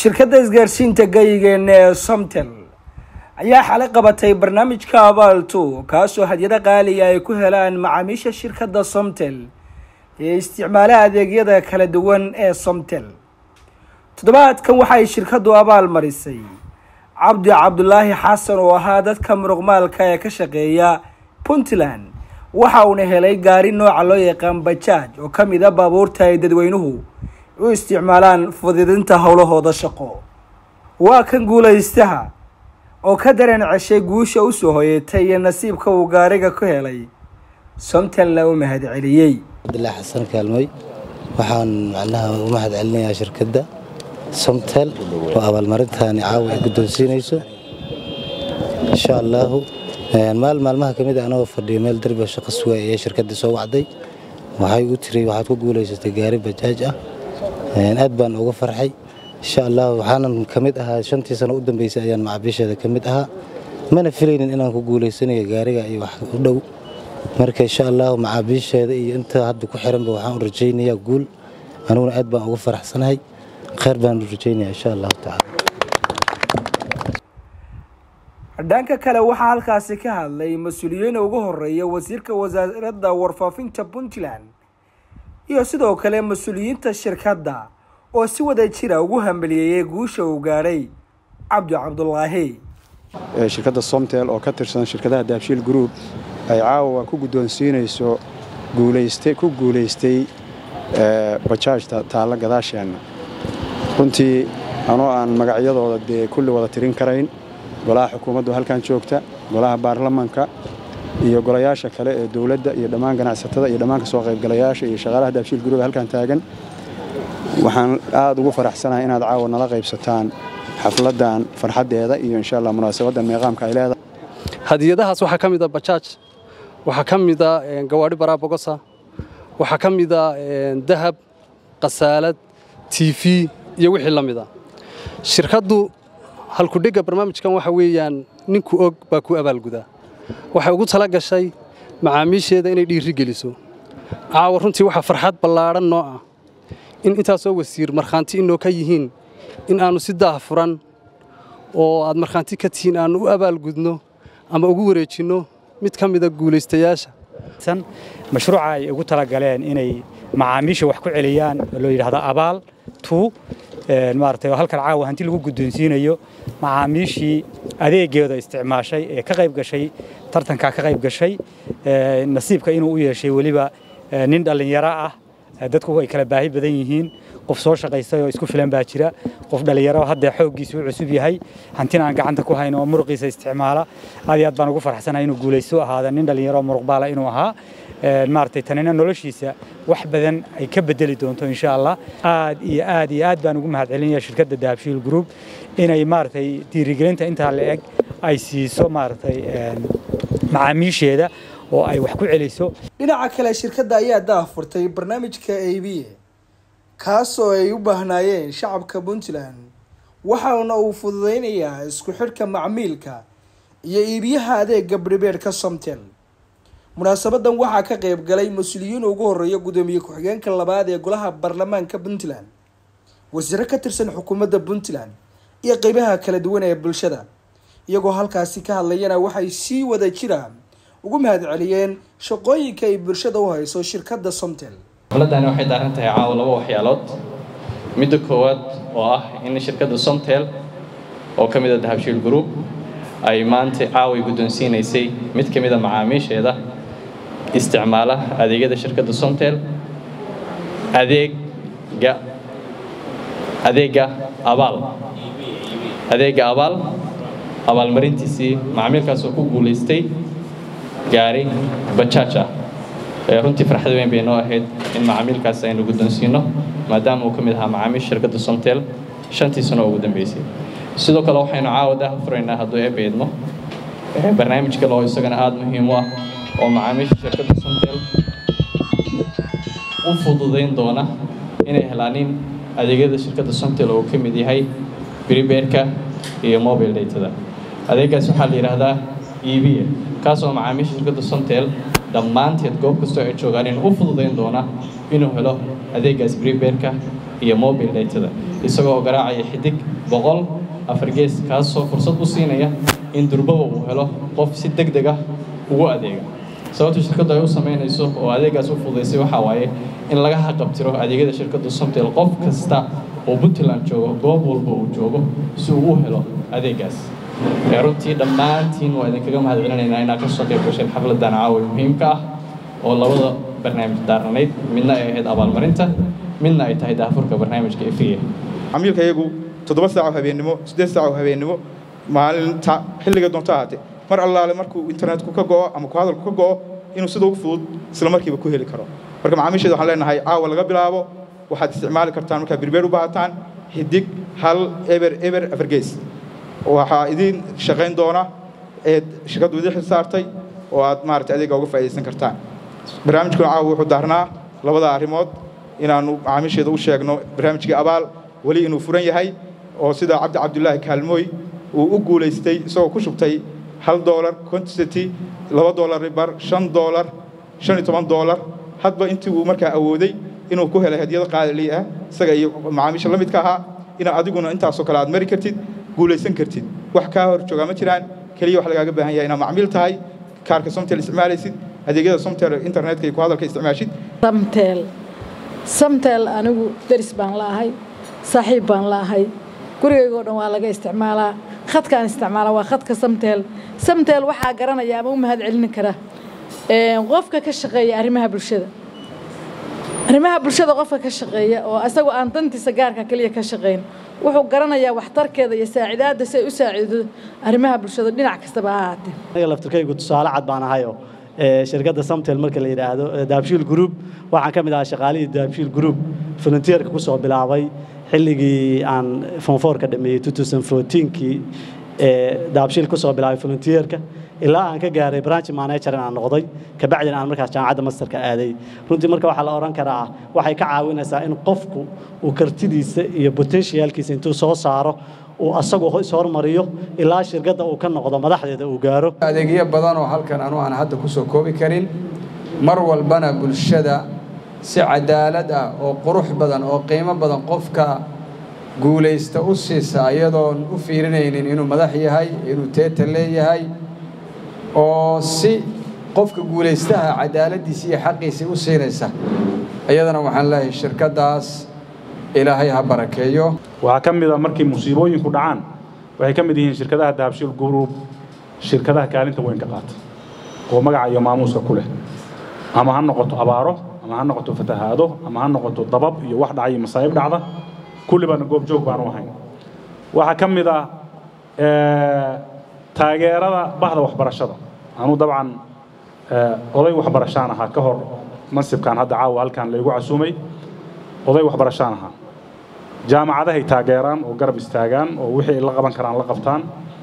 shirkadda isgaarsiinta gayigeenna ee Somtel ayaa xalay qabatay barnaamijka abaaltu kaasoo hadiyada qaaliga ay ku helaan macaamiisha shirkadda Somtel ee isticmaala adeegyada kala duwan ee Somtel. Toddobaadkan waxay shirkaddu abaal marisay Cabdi Cabdullaahi Xasan oo ahaa dadka muruqmaalka ee ka shaqeeya Puntland. waxa uu helay gaari nooca loo yaqaan Bajaj oo kamid ah baabuurta ay dadweynuhu u isticmaalaan fududinta hawlahooda shaqo. waa kan guulaystaha oo ka dareen ceshay guusha u soo hoyatay iyo nasiibka uu gaariga ku helay Somtel la u mahad celiyay. Cabdullaahi Xasan kaalmay waxaan macnaha u mahad celinayaa shirkadda Somtel oo abaalmarintan caawa guddoonsiinayso insha Allah. maalmaha kamid ah anoo fadhiyo meel darbi shaqo suuga ee shirkadda soo wacday waxay u tiri waxaad ku guuleysatay gaari Bajaj ah aad baan uga farxay insha Allah. waxaan kamid ahaa 5 sano u dambeysay ayaan macaamiisheeda kamid ahaa mana filaynin inaan ku guuleysanayo gaariga iyo wax u dhow marka insha Allah macaamiisheeda iyo inta hadda ku xiran waxaan u rajaynayaa guul aniguna aad baan uga faraxsanahay khayr baan u rajaynayaa insha Allah ta'ala. dhanka kale waxaa halkaasi ka hadlay mas'uuliyiin ugu horeeya wasiirka wasaaradda warfaafinta Puntland iyo sidoo kale mas'uuliyiinta shirkadda oo si wada jira ugu hambalyeeyay guusha uu gaaray Cabdi Cabdullaahi. shirkadda Somtel oo ka tirsan shirkadaha Dahabshiil Group ay caawa ku guddoonsiinayso guuleystay Bajaj taala gadaasheena. runtii anoo aan magacyadooda kulli wada tirin karayn golaha xukuumaddu halkan joogta golaha baarlamaanka iyo golayaasha kale ee dawladda iyo dhammaan ganacsatada iyo dhammaan ka soo qaybgalayaasha iyo shaqaalaha Dahabshiil Group halkan taagan waxaan aad ugu faraxsanahay inaad caawa nala qaybsataan xafladan farxadeeda iyo insha Allah munaasabadan meeqaamka ay leedahay. hadiyadahaas waxa kamid ah Bajaj, waxa kamid ah gawaari Barabogosa, waxa kamid ah dahab, qasaalad, TV iyo wixii lamid ah. shirkaddu halku dhiga barnaamijkan waxa weeyaan ninku og baa ku abaalguda. waxay ugu tala gashay macaamiisheeda inay dhiiri geliso. caawa runtii waxa farxad ballaaran noo ah in intaasoo wasiir markhaanti inoo ka yihiin in aanu si daahfuran oo aad markhaanti ka tihiin aanu u abaalgudno ama ugu wareejino mid ka mid ah guulaystayaasha. mashruuca ay ugu tala galeen inay macaamiisha wax ku celiyaan loo yiraahdo abaal tu maartay halkan caawa hanti lagu guddoonsiinayo macaamiishii adeegeeda isticmaashay ee ka qayb gashay tartanka ka qayb gashay nasiibka inuu u yeeshay waliba nin dhalinyaro ah dadku way kala baahi badan yihiin qof soo shaqaystay oo isku filan baa jira qof dhalinyaro hadda xooggiisu cusub yahay hantina aan gacanta ku hayno oo muruqiisa isticmaala aad baan ugu faraxsanahay inuu guuleysto ahaada nin dhalinyaro muruqbaala inuu ahaa maartay tanina noloshiisa wax badan ay ka bedeli doonto insha Allah. aad baan ugu mahad celinayaa shirkadda Dahabshiil Group inay maartay dhiirigelinta inta la eg ay siiso maartay macaamiisheeda oo ay wax ku celiso. dhinaca kale shirkadda ayaa daahfurtay barnaamijka ABA kaasoo ay u baahnaayeen shacabka Puntland waxaana uu fududeynayaa isku xidhka macmiilka iyo iibiyaha adeegga prepaid-ka Somtel. munaasabadan waxaa ka qayb galay mas'uuliyiin ugu horeeya gudoomiye ku-xigeenka labaad ee golaha baarlamaanka Puntland, wasiirro ka tirsan xukuumadda Puntland iyo qaybaha kala duwan ee bulshada. iyagoo halkaasi ka hadlayana waxay si wada jiraan ugu mahad celiyeen shaqooyinka ay bulshada u hayso shirkadda Somtel. xafladani waxay daaran tahay caawa laba waxyaalood. midda koowaad oo ah in shirkadda Somtel oo kamid ah Dahabshiil Group ay maanta caawa guddoonsiinaysay mid kamid ah macaamiisheeda isticmaala adeegyada shirkadda Somtel adeega abaal abaalmarintiisii macaamiilkaas oo ku guuleystay gaari Bajaj ah. runtii farxad weyn bay noo ahayd in macaamiilkaas aynu guddoonsiino maadaama uu kamid ahaa macaamiisha shirkadda Somtel 5 sano ugu dambeysay. sidoo kale waxaynu caawa daahfuraynaa hadduu eebeedmo barnaamij kale oo isagana aad muhiim u ah oo macaamiisha shirkadda Somtel u fududeyn doona inay helaan adeegyada shirkadda Somtel oo ka mid yahay prepaid-ka iyo mobile data-da. adeegaas waxaa la yiraahdaa EBA kaasoo macaamiisha shirkadda Somtel dhammaanteed goob kasta ay joogaan in u fududeyn doona inuu helo adeegaas prepaid-ka iyo mobile data isagoo garaacaya xidig 100 afar gees kaasoo fursad u siinaya in durbaba uu helo qof si degdeg ah ugu adeega sababta shirkaddu ay u sameynayso oo adeegaas u fududeysay waxa waaye in laga haqabtiro adeegyada shirkadda Somtel qof kasta oo Puntland joogo goob walba uu joogo si uu u helo adeegaas runtii dhammaantiin waa idinkaga mahadcelinaynaa inaad ka soo qayb gasheen xafladan caawa muhiimka ah oo labada barnaamij daarnayd midna ay ahayd abaalmarinta midna ay tahay daafurka barnaamijka ifiye عميل كيجو تضبط ساعة هبينمو 6 ساعة هبينمو مال حلقة دونتاهاتي مر الله لمركو إنترنت كوكا جو أما كهذا كوكا جو إنه صدق فود سلام مركي بكوه اللي كرو مركب عميش ده حلنا هاي أول قبلابو واحد استعمال كرتان مركب بربيرو بعتان هديك هل إبر أفرجيس وحايدين شغين دونا شقد ودي حسارتي ومارت أديك أوقف في سن كرتان برنامج كل عاو حضرنا لبضع ريموت إنه عميش ده وش يجنو برنامج كأبال ولي إنه فرن يهاي أو سيدا عبد الله كالموي وأقول يستي سو كشبتي $1 كونتستي $2 ريبر $5 $8 حتى أنت ومركا أودي إنه كهلا هدية قاعدة ليها سجى معاميش الله متكها إن أديكون أنت سكرات مريكتيد قول يسن كرتيد وحكاور شو مثلاً كليه وحلا جابها هي أنا معاملت هاي كارك سمتل استعمال يسد هذه كذا سمتل إنترنت كي كهذا كي استعمال شيء سمتل أنا درس بان لا هاي صاحب بان لا هاي gurigayga oo dhan waa laga isticmaalaa khadkaan isticmaalaa waa khadka Somtel waxa garanaya ama u mahad celin kara qofka ka shaqeeya arrimaha bulshada qofka ka shaqeeya oo asagu aan dantiisa gaarka kaliya ka shaqeyn wuxuu garanayaa waxtarkeeda iyo saacidaadda si ay u saacido arrimaha bulshada dhinac kasta ba ahaatee aniga laftirkaygu tusaale cad baan ahayo shirkadda Somtel marka la yiraahdo Daabshiil Group waxaan ka mid ahaa shaqaalihii Daabshiil Group volunteer-ka ku soo bilaabay xilligii aan form 4 ka dhameeyay 2014kii Daabshiil ku soo bilaabay volunteer-ka ilaa aan ka gaaray branch manager aan noqday ka bacdina aan markaas jaamacadda masterka aaday runtii marka waxa la oran karaa waxay ka caawinaysaa in qofku uu kartidiisa iyo potentialkiisa intuu soo saaro uu asagu hormariyo ilaa shirkadda uu ka noqdo madaxdeeda uu gaaro adeegyo badan oo halkan aan hadda ku soo koobi karin mar walbana bulshada si cadaalad ah oo qurux badan oo qiimo badan qofka guuleysta u siisa iyadoo u fiirinaynin inuu madax yahay inuu teeta leeyahay oo si qofka guuleystaha cadaaladiisa iyo xaqiisa u siinaysa ayadana waxaan leeyahay shirkadaas ilaahay ha barakeeyo waxa kamida markii musiibooyinku dhacaan waxay kamid yihiin shirkadaha Daabshiil Group shirkadaha kaalinta weyn ka qaata oo magaca iyo maamuuska ku leh ama ha noqoto abaaro ama ha noqoto fatahaado ama ha noqoto dabab iyo wax dhacay masaayib dhacda kulli baan goob joog baan u ahayn waxa kamida taageerada bahda waxbarashada anu dabcan oday waxbarashaan ahaa ka hor mansibkan hadda caawa halkan la igu casuumay oday waxbarashaan ahaa jaamacadahay taageeraan oo garab istaagaan oo wixii la qaban karaan la qabtaan